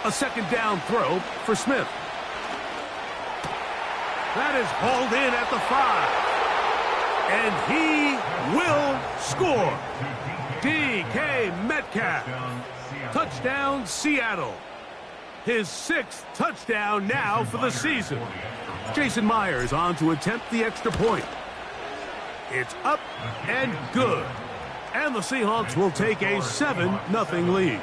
A second down throw for Smith. That is hauled in at the 5. And he will score. DK Metcalf. Touchdown, Seattle. His 6th touchdown now for the season. Jason Myers on to attempt the extra point. It's up and good. And the Seahawks will take a 7-0 lead.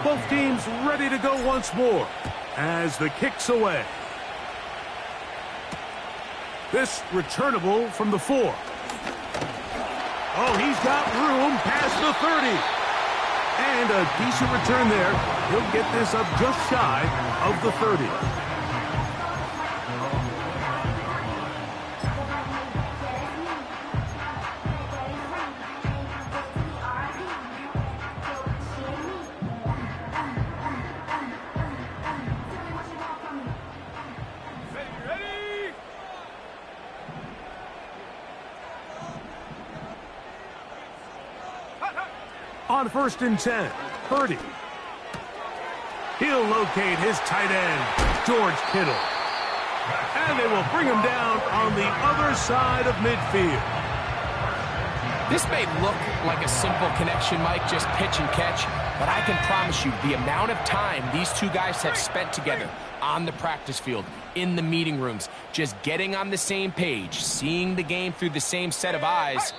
Both teams ready to go once more as the kick's away. This returnable from the 4. Oh, he's got room past the 30. And a decent return there. He'll get this up just shy of the 30. On 1st and 10, Purdy. He'll locate his tight end, George Kittle. And they will bring him down on the other side of midfield. This may look like a simple connection, Mike, just pitch and catch, but I can promise you the amount of time these two guys have spent together on the practice field, in the meeting rooms, just getting on the same page, seeing the game through the same set of eyes,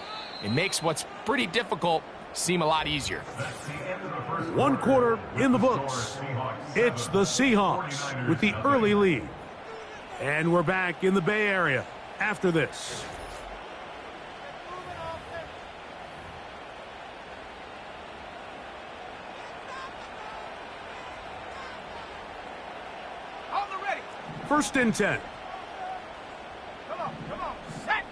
it makes what's pretty difficult seem a lot easier. 1 quarter in the books. It's the Seahawks with the early lead. And we're back in the Bay Area after this. On the ready. 1st and 10. Come on, set.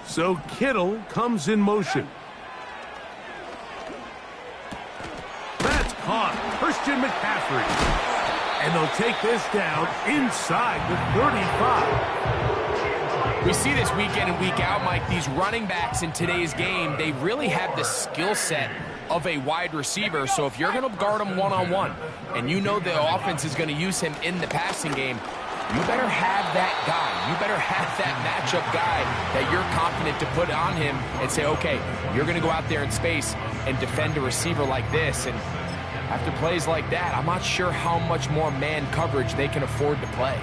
So Kittle comes in motion. That's caught. Christian McCaffrey. And they'll take this down inside the 35. We see this week in and week out, Mike. These running backs in today's game, they really have the skill set of a wide receiver. So if you're going to guard him one-on-one and you know the offense is going to use him in the passing game, you better have that guy. You better have that matchup guy that you're confident to put on him and say, okay, you're going to go out there in space and defend a receiver like this. And after plays like that, I'm not sure how much more man coverage they can afford to play.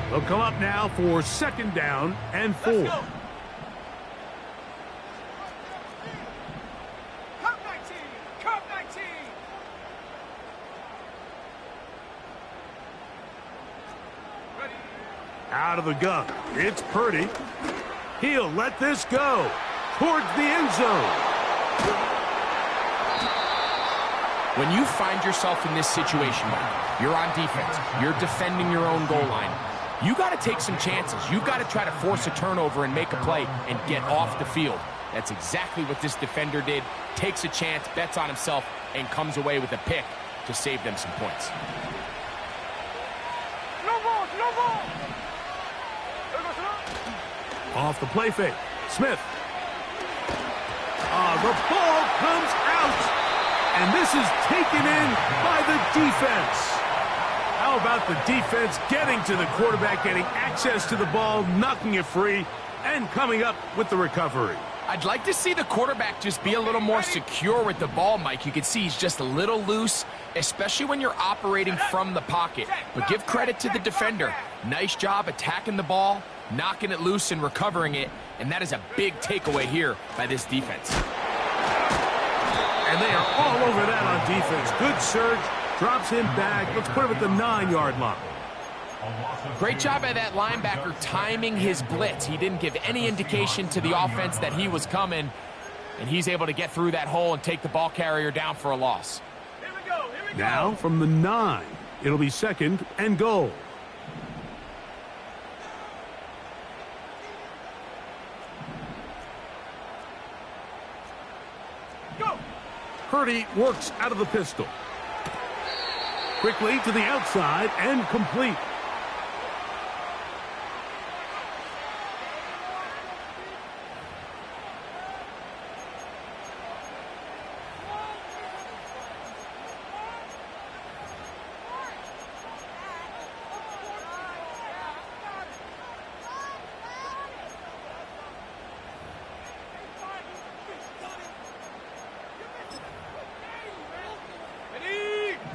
They'll come up now for 2nd down and 4. Out of the gun, it's Purdy. He'll let this go towards the end zone. When you find yourself in this situation, Mike, you're on defense, you're defending your own goal line, you got to take some chances. You got to try to force a turnover and make a play and get off the field. That's exactly what this defender did. Takes a chance, bets on himself, and comes away with a pick to save them some points. Off the play fake. Smith. The ball comes out. And this is taken in by the defense. How about the defense getting to the quarterback, getting access to the ball, knocking it free, and coming up with the recovery? I'd like to see the quarterback just be a little more secure with the ball, Mike. You can see he's just a little loose, especially when you're operating from the pocket. But give credit to the defender. Nice job attacking the ball, knocking it loose and recovering it, and that is a big takeaway here by this defense. And they are all over that on defense. Good surge, drops him back. Let's put him at the 9-yard line. Great job by that linebacker timing his blitz. He didn't give any indication to the offense that he was coming, and he's able to get through that hole and take the ball carrier down for a loss. Here we go. Now from the 9, it'll be 2nd and goal. Purdy works out of the pistol. Quickly to the outside and complete.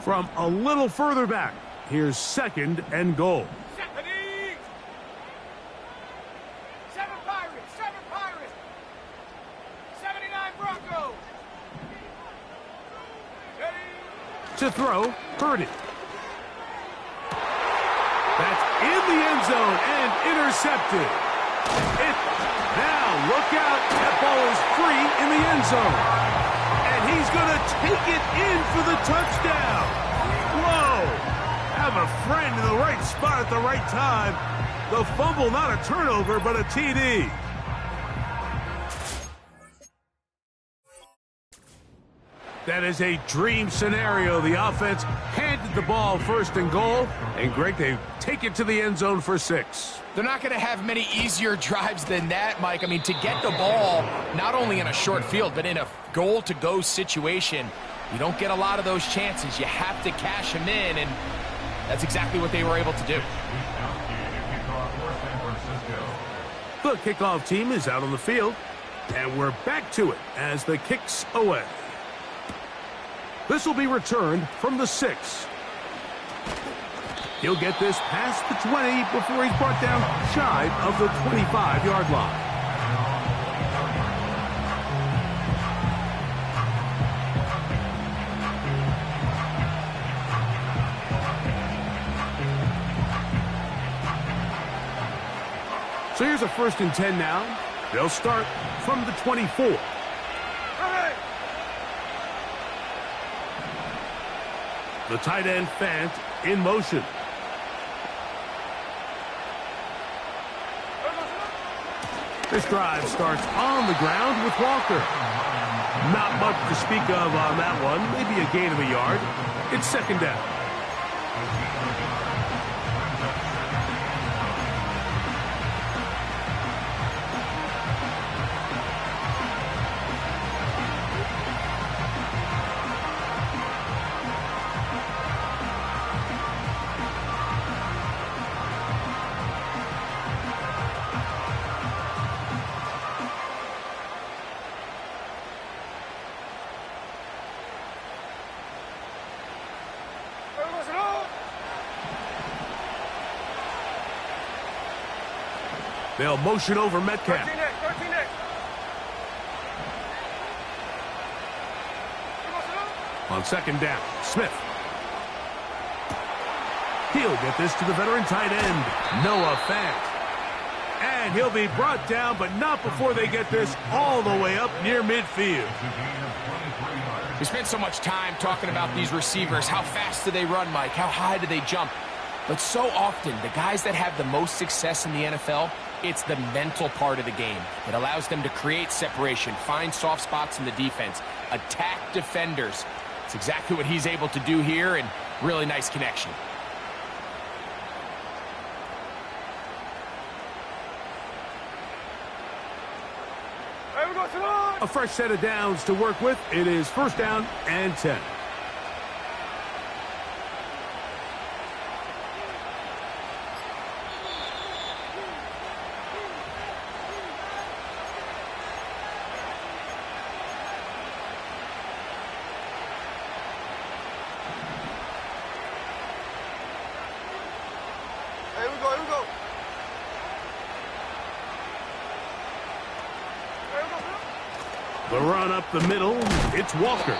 From a little further back, here's 2nd and goal. 7 Pirates, 7 Pirates. 79 Broncos. To throw, Purdy. That's in the end zone and intercepted. Now look out, that ball is free in the end zone. And he's going to take it in for the touchdown. Whoa! Have a friend in the right spot at the right time. The fumble, not a turnover, but a TD. That is a dream scenario. The offense handed the ball 1st and goal. And Greg, they take it to the end zone for 6. They're not going to have many easier drives than that, Mike. I mean, to get the ball, not only in a short field, but in a goal-to-go situation, you don't get a lot of those chances. You have to cash them in, and that's exactly what they were able to do. The kickoff team is out on the field, and we're back to it as the kick's away. This will be returned from the 6. He'll get this past the 20 before he's brought down shy of the 25-yard line. So here's a 1st and 10 now. They'll start from the 24. The tight end Fant in motion. This drive starts on the ground with Walker. Not much to speak of on that one. Maybe a gain of a yard. It's 2nd down. They'll motion over Metcalf. 13X. On 2nd down, Smith. He'll get this to the veteran tight end, Noah Fant. And he'll be brought down, but not before they get this all the way up near midfield. We spent so much time talking about these receivers. How fast do they run, Mike? How high do they jump? But so often, the guys that have the most success in the NFL, it's the mental part of the game. It allows them to create separation, find soft spots in the defense, attack defenders. It's exactly what he's able to do here, and really nice connection. A fresh set of downs to work with. It is 1st down and 10. Here we go. The run up the middle, it's Walker.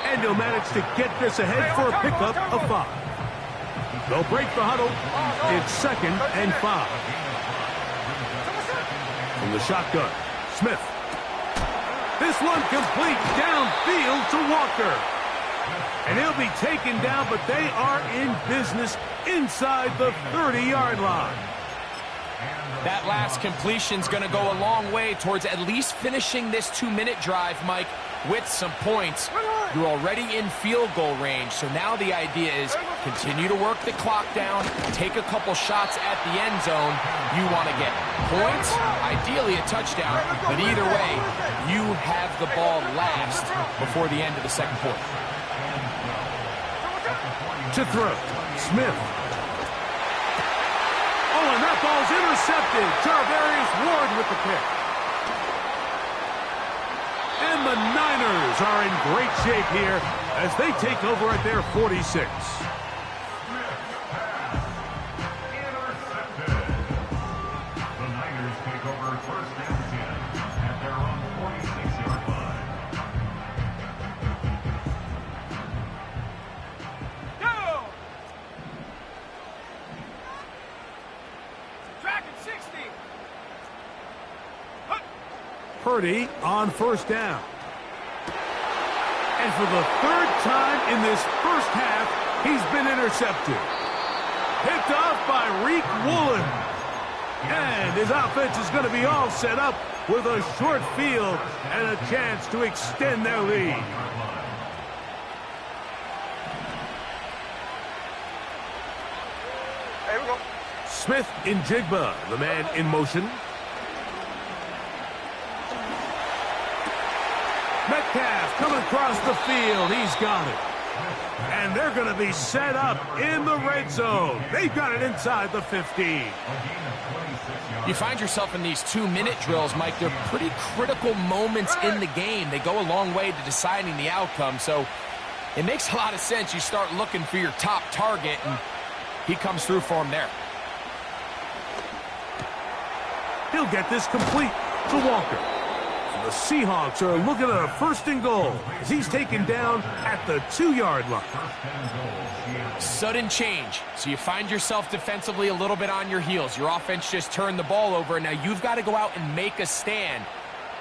And he'll manage to get this ahead for a pickup of 5. They'll break the huddle. It's 2nd and 5. From the shotgun, Smith. This one complete downfield to Walker. And he'll be taken down, but they are in business inside the 30-yard line. That last completion's going to go a long way towards at least finishing this 2-minute drive, Mike, with some points. You're already in field goal range, so now the idea is, Continue to work the clock down. Take a couple shots at the end zone. You want to get points, ideally a touchdown, but either way, you have the ball last before the end of the second quarter. To throw, Smith. Oh, and that ball's intercepted. Charvarius Ward with the pick. And the Niners are in great shape here as they take over at their 46. Purdy on first down. And for the third time in this first half, he's been intercepted. Picked off by Reek Woolen. And his offense is going to be all set up with a short field and a chance to extend their lead. Here we go. Smith in Jigba, the man in motion. Metcalf coming across the field. He's got it. And they're going to be set up in the red zone. They've got it inside the 15. You find yourself in these 2-minute drills, Mike. They're pretty critical moments in the game. They go a long way to deciding the outcome. So it makes a lot of sense. You start looking for your top target, and he comes through for him there. He'll get this complete to Walker. The Seahawks are looking at a 1st and goal as he's taken down at the 2-yard line. Sudden change. So you find yourself defensively a little bit on your heels. Your offense just turned the ball over. Now you've got to go out and make a stand.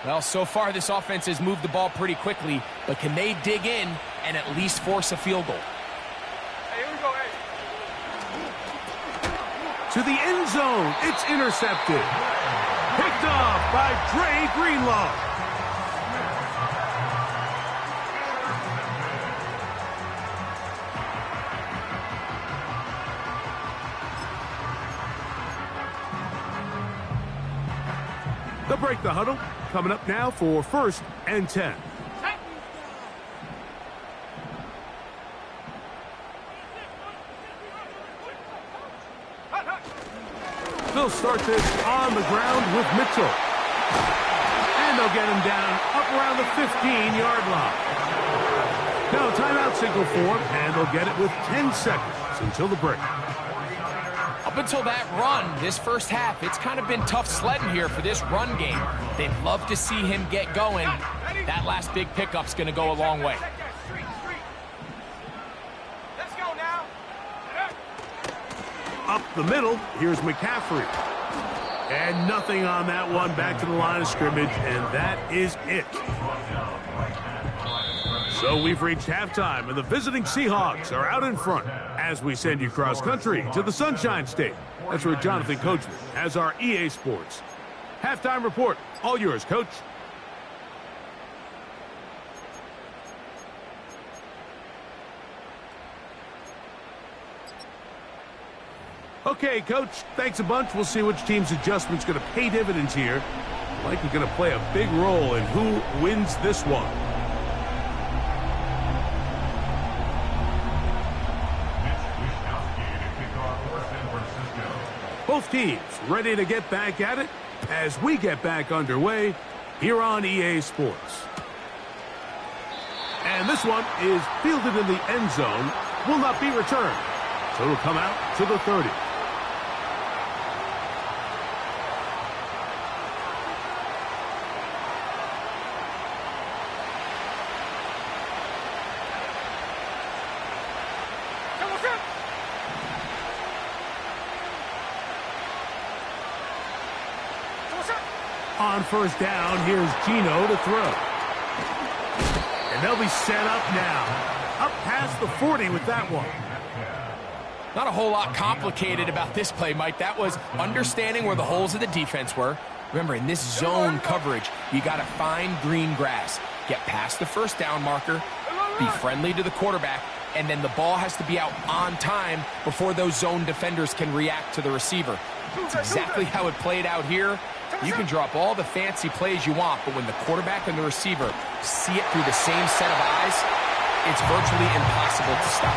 Well, so far this offense has moved the ball pretty quickly, but can they dig in and at least force a field goal? Hey, here we go, hey. To the end zone. It's intercepted. Picked off by Dre Greenlaw. They'll break the huddle. Coming up now for 1st and 10. They'll start this on the ground with Mitchell. And they'll get him down up around the 15-yard line. Now timeout signal for him, and they'll get it with 10 seconds until the break. Up until that run, this first half, it's kind of been tough sledding here for this run game. They'd love to see him get going. That last big pickup's going to go a long way. Let's go now. Up the middle, here's McCaffrey. And nothing on that one, back to the line of scrimmage, and that is it. So we've reached halftime, and the visiting Seahawks are out in front as we send you cross-country to the Sunshine State. That's where Jonathan Coachman has our EA Sports halftime report. All yours, Coach. Okay, Coach, thanks a bunch. We'll see which team's adjustment's going to pay dividends here. Likely going to play a big role in who wins this one. Both teams ready to get back at it as we get back underway here on EA Sports. And this one is fielded in the end zone, will not be returned. So it'll come out to the 30. On first down, here's Gino to throw. And they'll be set up now. Up past the 40 with that one. Not a whole lot complicated about this play, Mike. That was understanding where the holes of the defense were. Remember, in this zone coverage, you got to find green grass. Get past the first down marker, be friendly to the quarterback, and then the ball has to be out on time before those zone defenders can react to the receiver. It's exactly how it played out here. You can drop all the fancy plays you want, but when the quarterback and the receiver see it through the same set of eyes, it's virtually impossible to stop.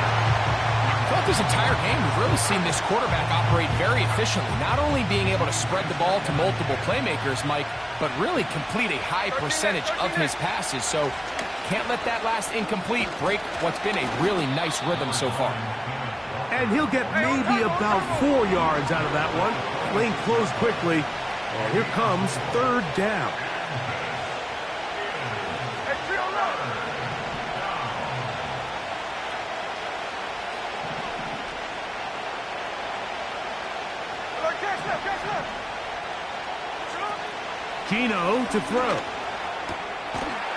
Throughout this entire game, we've really seen this quarterback operate very efficiently, not only being able to spread the ball to multiple playmakers, Mike, but really complete a high percentage of his passes. So can't let that last incomplete break what's been a really nice rhythm so far. And he'll get maybe about 4 yards out of that one. Lane closed quickly. And here comes third down. Gino to throw.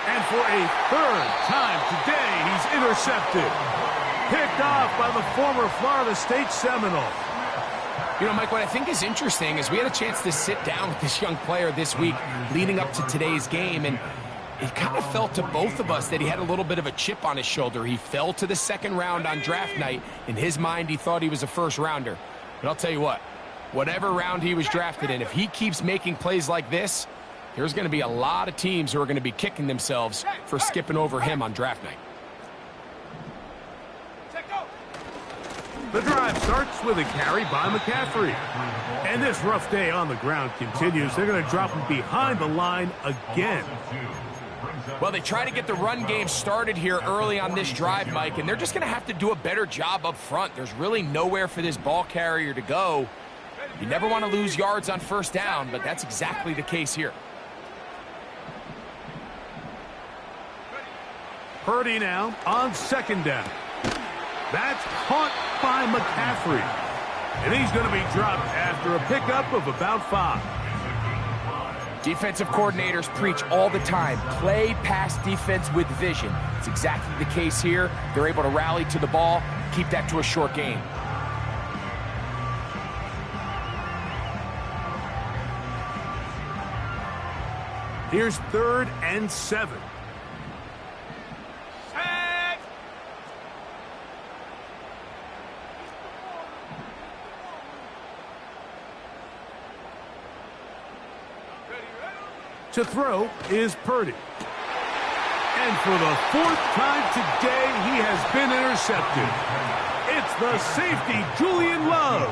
And for a third time today, he's intercepted. Picked off by the former Florida State Seminole. You know, Mike, what I think is interesting is we had a chance to sit down with this young player this week leading up to today's game, and it kind of felt to both of us that he had a little bit of a chip on his shoulder. He fell to the second round on draft night. In his mind, he thought he was a first rounder. But I'll tell you what, whatever round he was drafted in, if he keeps making plays like this, there's going to be a lot of teams who are going to be kicking themselves for skipping over him on draft night. The drive starts with a carry by McCaffrey. And this rough day on the ground continues. They're going to drop him behind the line again. Well, they try to get the run game started here early on this drive, Mike, and they're just going to have to do a better job up front. There's really nowhere for this ball carrier to go. You never want to lose yards on first down, but that's exactly the case here. Purdy now on second down. That's caught by McCaffrey. And he's going to be dropped after a pickup of about 5. Defensive coordinators preach all the time, play pass defense with vision. It's exactly the case here. They're able to rally to the ball, keep that to a short game. Here's 3rd and 7. To throw is Purdy. And for the 4th time today, he has been intercepted. It's the safety, Julian Love.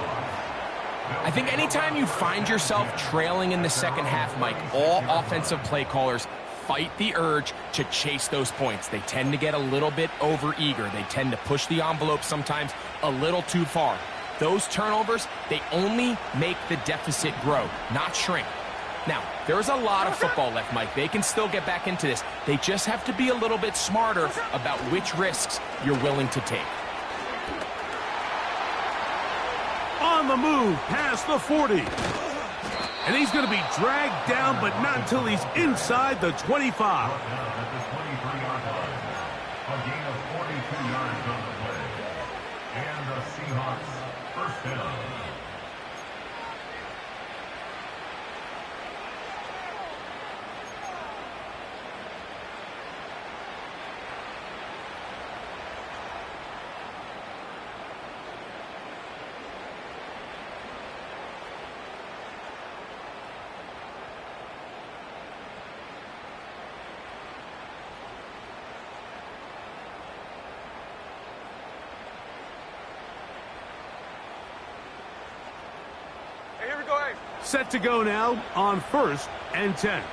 I think anytime you find yourself trailing in the second half, Mike, all offensive play callers fight the urge to chase those points. They tend to get a little bit overeager. They tend to push the envelope sometimes a little too far. Those turnovers, they only make the deficit grow, not shrink. Now, there is a lot of football left, Mike. They can still get back into this. They just have to be a little bit smarter about which risks you're willing to take. On the move, past the 40. And he's going to be dragged down, but not until he's inside the 25. A gain of 42 yards on the play. And the Seahawks first down. Set to go now on 1st and 10.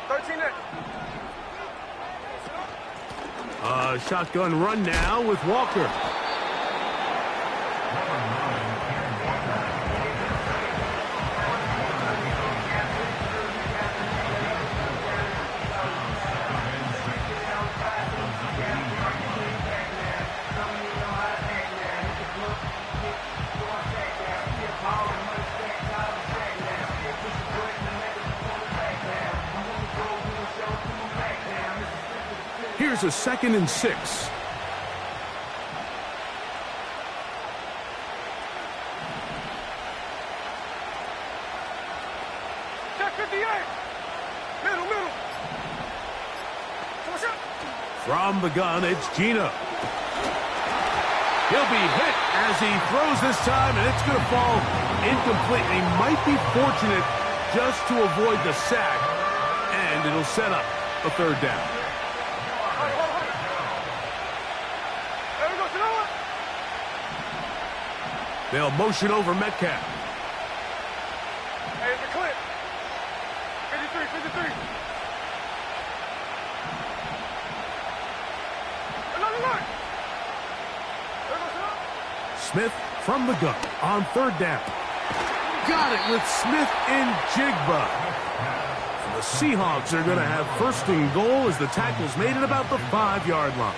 13 Shotgun run now with Walker. Here's a 2nd and 6. From the gun, it's Gino. He'll be hit as he throws this time, and it's going to fall incomplete. He might be fortunate just to avoid the sack, and it'll set up a third down. They'll motion over Metcalf. Hey, it's a clip. 53, 53. Look. Smith from the gun on third down. Got it with Smith and Jigba. And the Seahawks are going to have first and goal as the tackle's made at about the 5-yard line.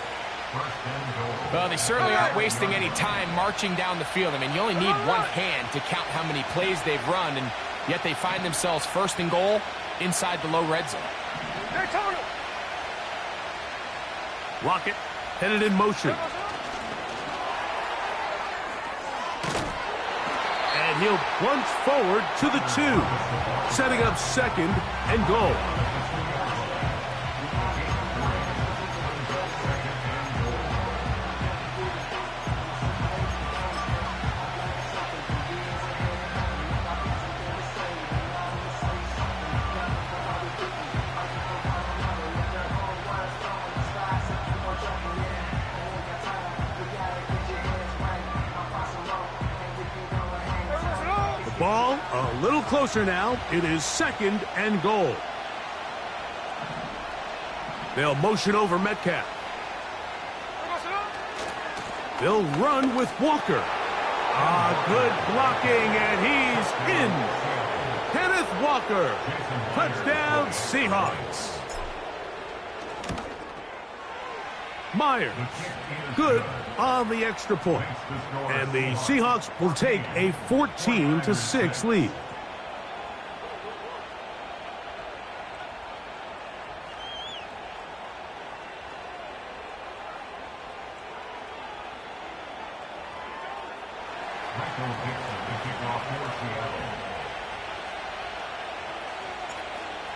Well, they certainly aren't wasting any time marching down the field. I mean, you only need one hand to count how many plays they've run, and yet they find themselves first and goal inside the low red zone. Lockett headed in motion. And he'll plunge forward to the 2, setting up second and goal. Ball a little closer now. It is second and goal. They'll motion over Metcalf. They'll run with Walker. Good blocking, and he's in. Kenneth Walker. Touchdown, Seahawks. Myers. Good on the extra point. And the Seahawks will take a 14-6 lead.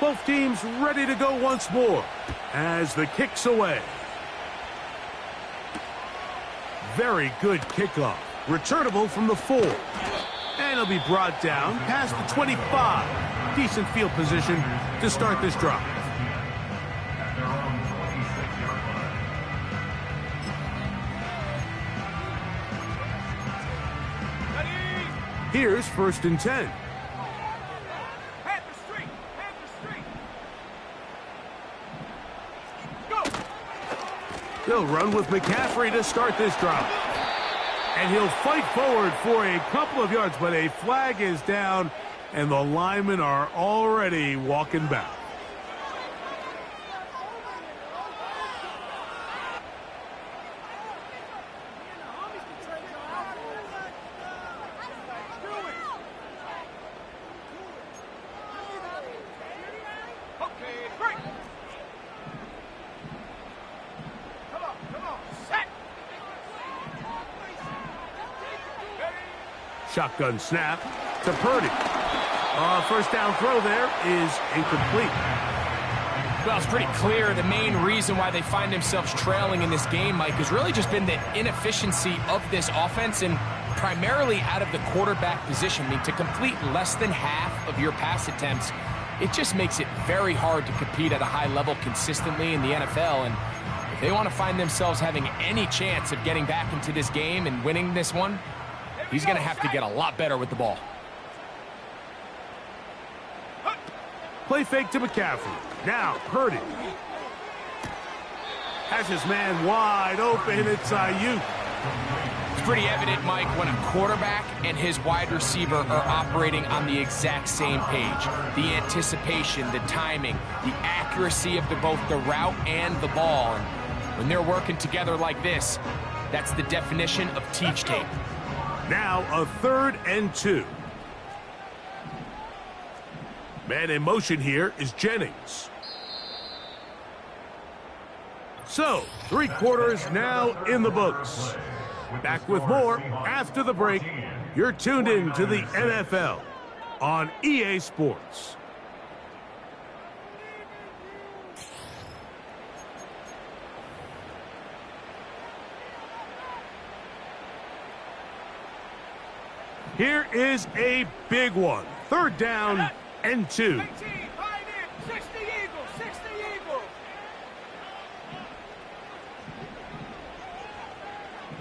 Both teams ready to go once more as the kick's away. Very good kickoff. Returnable from the 4. And it'll be brought down past the 25. Decent field position to start this drive. Here's first and 10. They'll run with McCaffrey to start this drive. And he'll fight forward for a couple of yards, but a flag is down, and the linemen are already walking back. Shotgun snap to Purdy. First down throw there is incomplete. Well, it's pretty clear the main reason why they find themselves trailing in this game, Mike, has really just been the inefficiency of this offense and primarily out of the quarterback position. I mean, to complete less than half of your pass attempts, it just makes it very hard to compete at a high level consistently in the NFL. And if they want to find themselves having any chance of getting back into this game and winning this one, he's going to have to get a lot better with the ball. Play fake to McCaffrey. Now, Purdy. Has his man wide open. It's Ayuk. It's pretty evident, Mike, when a quarterback and his wide receiver are operating on the exact same page. The anticipation, the timing, the accuracy of both the route and the ball. And when they're working together like this, that's the definition of teach tape. Now a 3rd and 2. Man in motion here is Jennings. So, 3 quarters now in the books. Back with more after the break. You're tuned in to the NFL on EA Sports. Here is a big one. 3rd down and 2. 60 Eagles, 60 Eagles.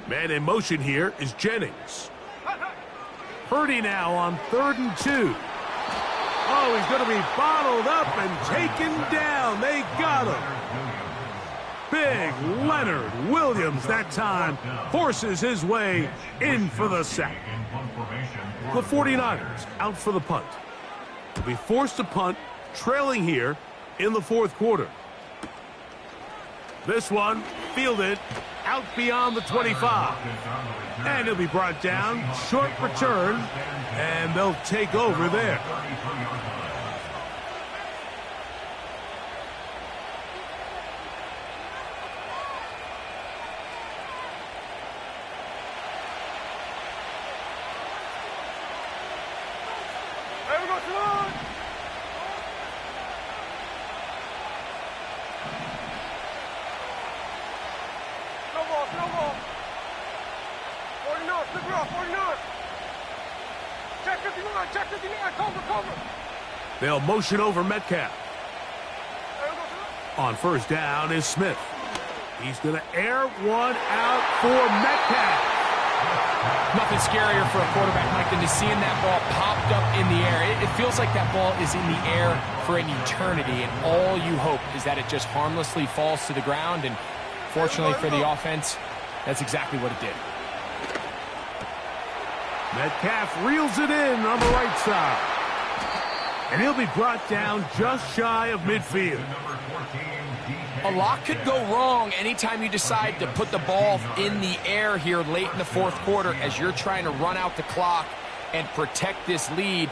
Man in motion here is Jennings. Purdy now on 3rd and 2. Oh, he's going to be bottled up and taken down. They got him. Big Leonard Williams that time forces his way in for the sack. The 49ers out for the punt. Will be forced to punt, trailing here in the 4th quarter. This one fielded out beyond the 25. And he'll be brought down, short return, and they'll take over there. Here we go, Salon. No ball. 49, flip it off, 49. Check 59, cover. They'll motion over Metcalf. Here we go, Salon. On 1st down is Smith. He's going to air one out for Metcalf. Nothing scarier for a quarterback, Mike, than to seeing that ball popped up in the air. It feels like that ball is in the air for an eternity, and all you hope is that it just harmlessly falls to the ground, and fortunately for the offense, that's exactly what it did. Metcalf reels it in on the right side. And he'll be brought down just shy of midfield. A lot could go wrong anytime you decide to put the ball in the air here late in the 4th quarter as you're trying to run out the clock and protect this lead.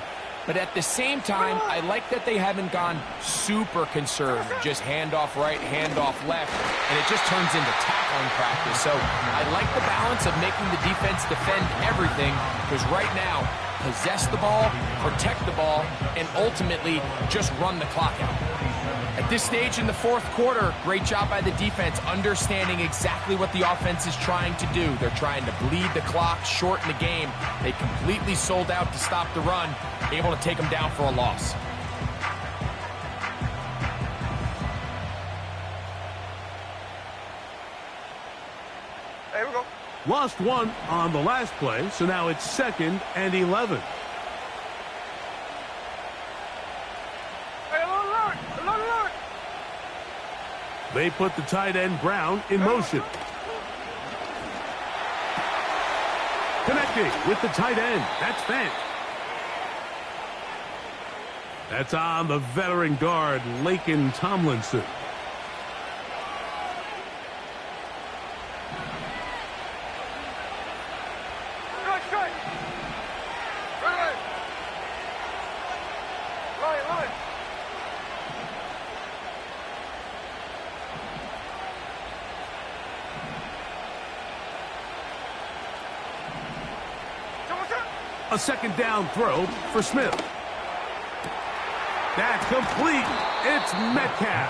But at the same time, I like that they haven't gone super conservative, just handoff right, handoff left, and it just turns into tackling practice. So I like the balance of making the defense defend everything, because right now, possess the ball, protect the ball, and ultimately just run the clock out. At this stage in the 4th quarter, great job by the defense, understanding exactly what the offense is trying to do. They're trying to bleed the clock, shorten the game. They completely sold out to stop the run, able to take them down for a loss. Here we go. Lost one on the last play, so now it's 2nd and 11. Hey, alert. They put the tight end Brown in motion. Connecting with the tight end. That's Fant. That's on the veteran guard, Laken Tomlinson. Strike. Right. Line. A 2nd down throw for Smith. That's complete. It's Metcalf.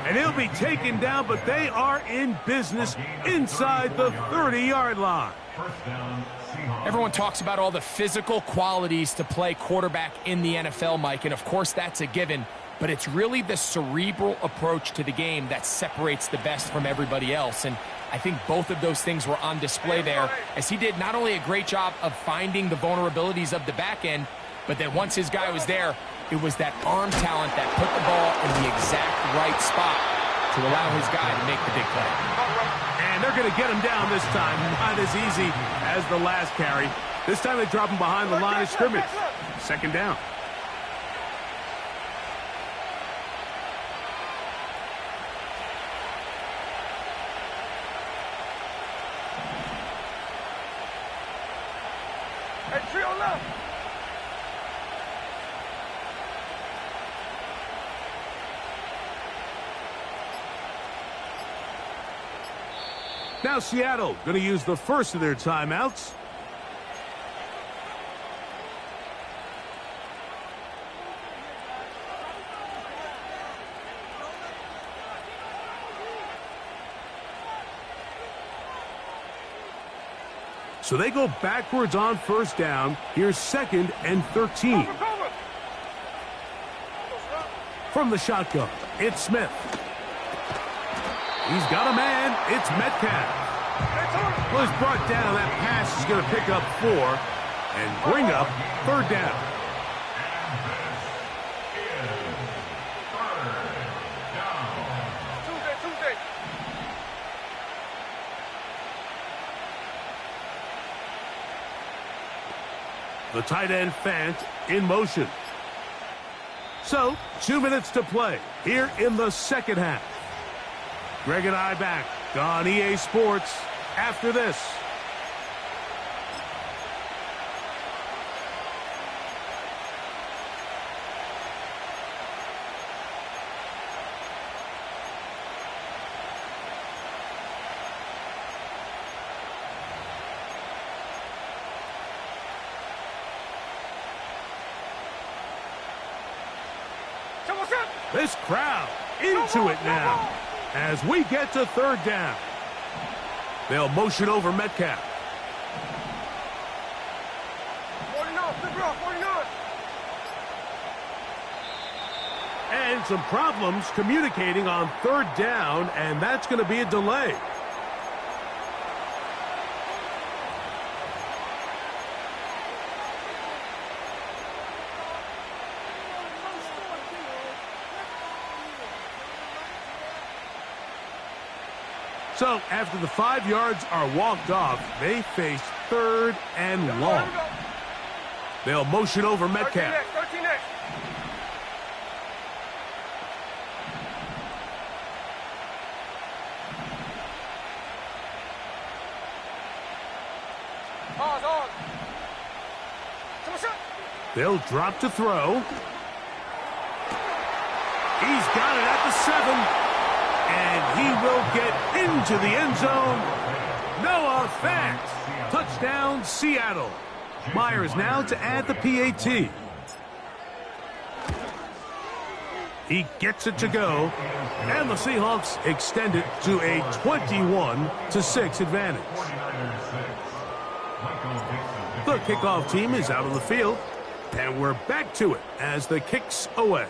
And he'll be taken down, but they are in business inside the 30-yard line. Everyone talks about all the physical qualities to play quarterback in the NFL, Mike, and of course that's a given, but it's really the cerebral approach to the game that separates the best from everybody else, and I think both of those things were on display there, as he did not only a great job of finding the vulnerabilities of the back end, but then once his guy was there, it was that arm talent that put the ball in the exact right spot to allow his guy to make the big play. And they're going to get him down this time. Not as easy as the last carry. This time they drop him behind the line of scrimmage. 2nd down. Hey, trio left. Now Seattle going to use the first of their timeouts. So they go backwards on first down. Here's 2nd and 13. From the shotgun, it's Smith. He's got a man. It's Metcalf. Well, he's brought down. That pass is going to pick up 4 and bring up 3rd down. The tight end Fant in motion. So, 2 minutes to play here in the second half. Greg and I back on EA Sports after this. This crowd into it now as we get to 3rd down. They'll motion over Metcalf. 49. And some problems communicating on 3rd down, and that's going to be a delay. So, after the 5 yards are walked off, they face 3rd and long. They'll motion over Metcalf. 13 next. Pause. They'll drop to throw. He's got it at the 7. And he will get into the end zone. Noah Fant. Touchdown, Seattle. Myers now to add the PAT. He gets it to go. And the Seahawks extend it to a 21-6 advantage. The kickoff team is out on the field. And we're back to it as the kick's away.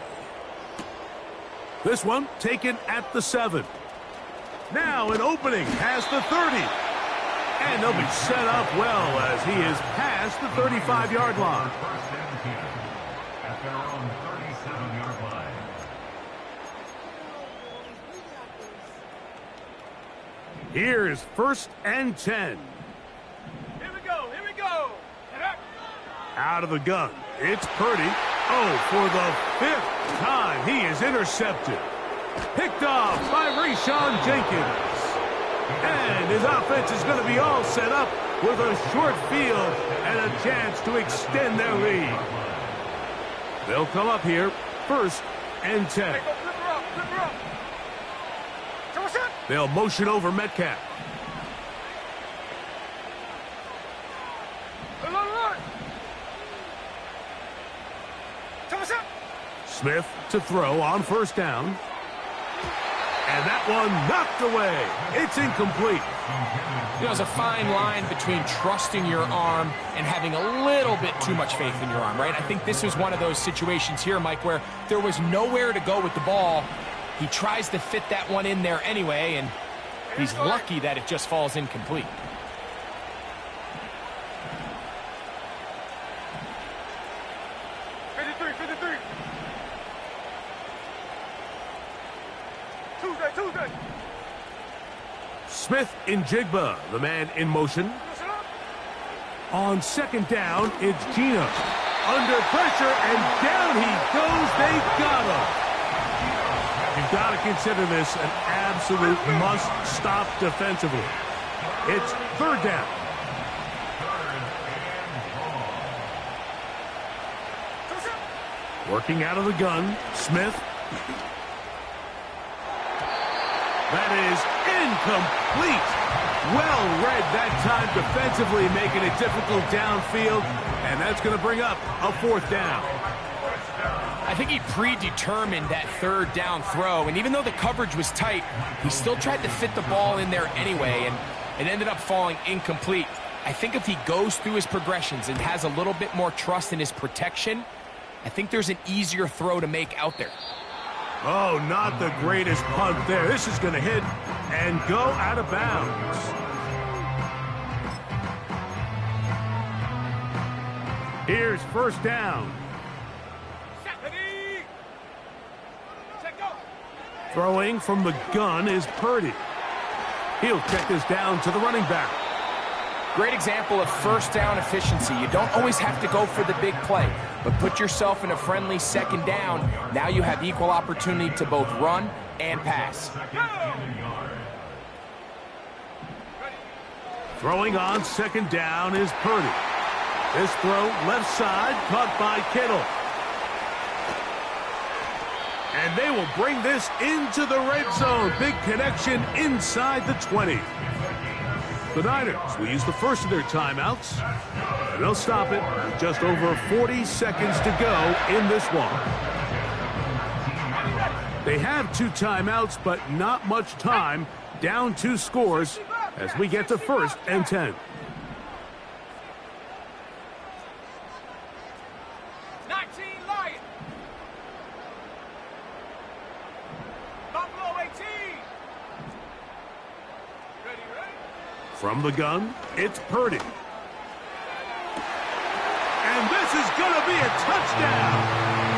This one taken at the 7. Now an opening past the 30. And they'll be set up well as he is past the 35-yard line. At their own 37-yard line. Here's 1st and 10. Here we go. Out of the gun. It's Purdy. Oh, for the 5th time, he is intercepted. Picked off by Rayshon Jenkins. And his offense is going to be all set up with a short field and a chance to extend their lead. They'll come up here, 1st and 10. Flip her up. They'll motion over Metcalf. Smith to throw on 1st down. And that one knocked away. It's incomplete. You know, there's a fine line between trusting your arm and having a little bit too much faith in your arm, right? I think this was one of those situations here, Mike, where there was nowhere to go with the ball. He tries to fit that one in there anyway, and he's lucky that it just falls incomplete. Tuesday. Smith in Jigba, the man in motion. On 2nd down, it's Gino. Under pressure, and down he goes. They got him. You've got to consider this an absolute must-stop defensively. It's 3rd down. Working out of the gun, Smith. That is incomplete. Well read that time defensively, making it difficult downfield, and that's going to bring up a 4th down. I think he predetermined that 3rd down throw, and even though the coverage was tight, he still tried to fit the ball in there anyway, and it ended up falling incomplete. I think if he goes through his progressions and has a little bit more trust in his protection, I think there's an easier throw to make out there. Oh, not the greatest punt there. This is going to hit and go out of bounds. Here's first down. Throwing from the gun is Purdy. He'll check this down to the running back. Great example of first down efficiency. You don't always have to go for the big play, but put yourself in a friendly second down. Now you have equal opportunity to both run and pass. Throwing on second down is Purdy. This throw left side caught by Kittle. And they will bring this into the red zone. Big connection inside the 20. The Niners will use the first of their timeouts. And they'll stop it with just over 40 seconds to go in this one. They have 2 timeouts, but not much time. Down 2 scores as we get to 1st and 10. From the gun, it's Purdy. And this is going to be a touchdown.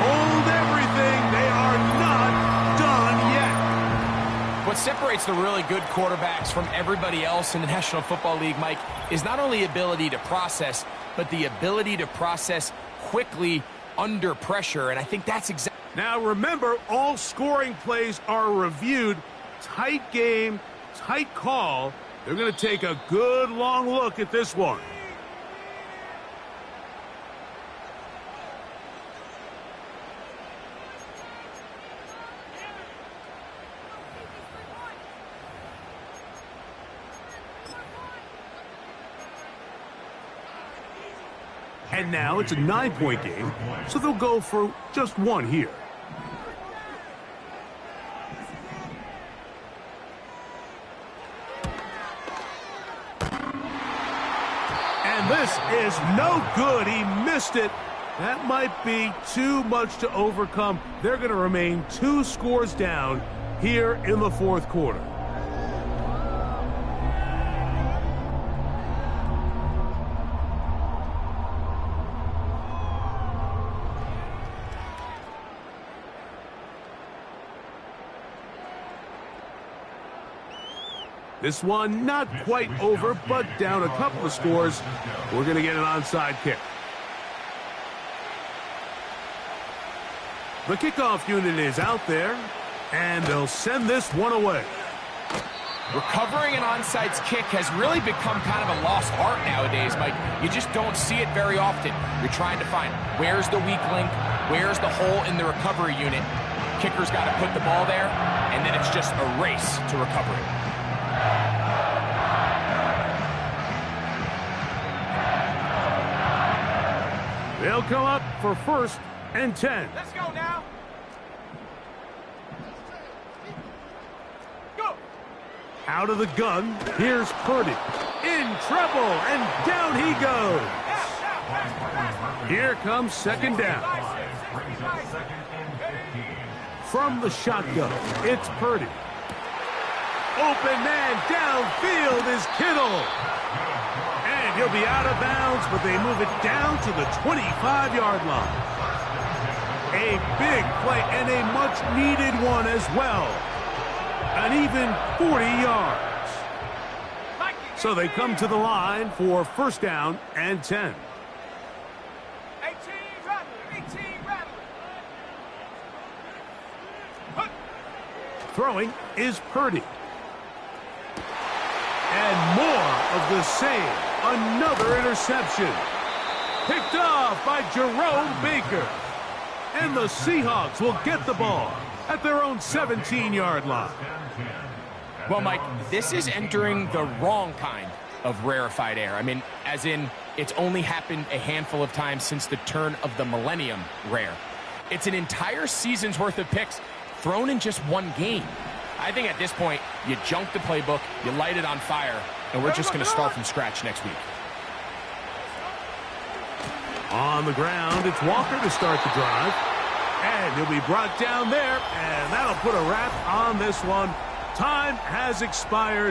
Hold everything. They are not done yet. What separates the really good quarterbacks from everybody else in the National Football League, Mike, is not only ability to process, but the ability to process quickly under pressure. And I think that's exactly... Now remember, all scoring plays are reviewed. Tight game, tight call. They're going to take a good long look at this one. And now it's a 9-point game, so they'll go for just 1 here. And this is no good. He missed it. That might be too much to overcome. They're going to remain 2 scores down here in the 4th quarter. This one not quite over, but down a couple of scores. We're going to get an onside kick. The kickoff unit is out there, and they'll send this one away. Recovering an onside kick has really become kind of a lost art nowadays, Mike. You just don't see it very often. You're trying to find where's the weak link, where's the hole in the recovery unit. Kicker's got to put the ball there, and then it's just a race to recover it. They'll come up for 1st and 10. Let's go now. Go. Out of the gun, here's Purdy. In trouble, and down he goes. Here comes second down. From the shotgun, it's Purdy. Open man downfield is Kittle. And he'll be out of bounds, but they move it down to the 25-yard line. A big play and a much-needed one as well. An even 40 yards. So they come to the line for 1st down and 10. 18 rattling. Throwing is Purdy. And more of the same. Another interception. Picked off by Jerome Baker. And the Seahawks will get the ball at their own 17-yard line. Well, Mike, this is entering the wrong kind of rarefied air. I mean, as in, it's only happened a handful of times since the turn of the millennium rare. It's an entire season's worth of picks thrown in just one game. I think at this point, you junk the playbook, you light it on fire, and we're just going to start from scratch next week. On the ground, it's Walker to start the drive. And he'll be brought down there, and that'll put a wrap on this one. Time has expired.